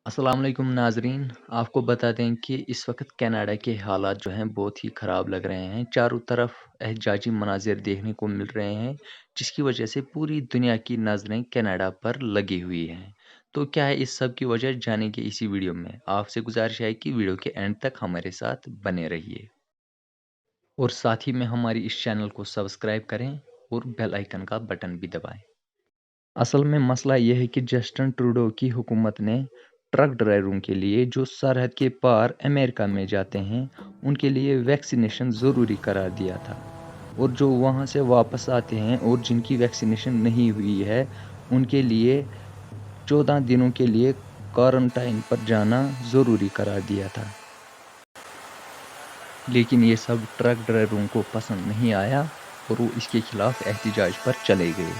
السلام علیکم ناظرین، آپ کو بتا دیں کہ اس وقت کینیڈا کے حالات جو ہیں بہت ہی خراب لگ رہے ہیں۔ چاروں طرف احتجاجی مناظر دیکھنے کو مل رہے ہیں، جس کی وجہ سے پوری دنیا کی نظریں کینیڈا پر لگی ہوئی ہیں۔ تو کیا ہے اس سب کی وجہ، جانیں گے اسی ویڈیو میں۔ آپ سے گزارش ہے کہ ویڈیو کے اینڈ تک ہمارے ساتھ بنے رہیے اور ساتھ ہی میں ہماری اس چینل کو سبسکرائب کریں اور بیل آئیکن کا بٹن بھی دبائیں۔ اصل میں مسئلہ یہ ہے کہ جسٹن ٹروڈو کی حکومت نے ٹرک ڈرائیوروں کے لیے جو سرحد کے پار امریکہ میں جاتے ہیں ان کے لیے ویکسینیشن ضروری قرار دیا تھا، اور جو وہاں سے واپس آتے ہیں اور جن کی ویکسینیشن نہیں ہوئی ہے ان کے لیے 14 دنوں کے لیے کوارنٹائن پر جانا ضروری قرار دیا تھا۔ لیکن یہ سب ٹرک ڈرائیوروں کو پسند نہیں آیا اور وہ اس کے خلاف احتجاج پر چلے گئے،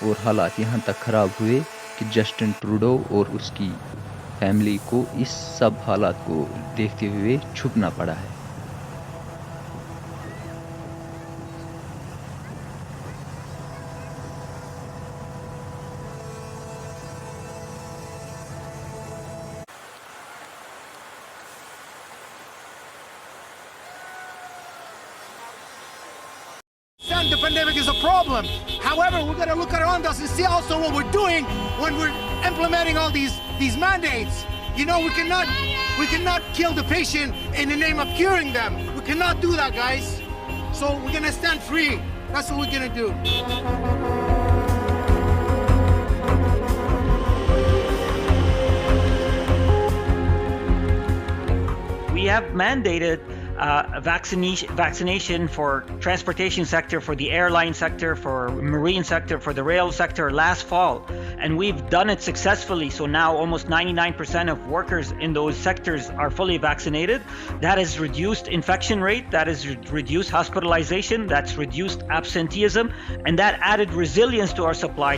اور حالات یہاں تک خراب ہوئے کہ جسٹن ٹروڈو اور اس کی فیملی کو اس سب حالات کو دیکھتے ہوئے چھپنا پڑا ہے۔ The pandemic is a problem. However, we're going to look around us and see also what we're doing when we're implementing all these mandates. You know, we cannot kill the patient in the name of curing them. We cannot do that, guys. So we're going to stand free. That's what we're going to do. We have mandated vaccination for transportation sector, for the airline sector, for marine sector, for the rail sector last fall, and we've done it successfully. So now almost 99% of workers in those sectors are fully vaccinated. That has reduced infection rate, that has reduced hospitalization, that's reduced absenteeism, and that added resilience to our supply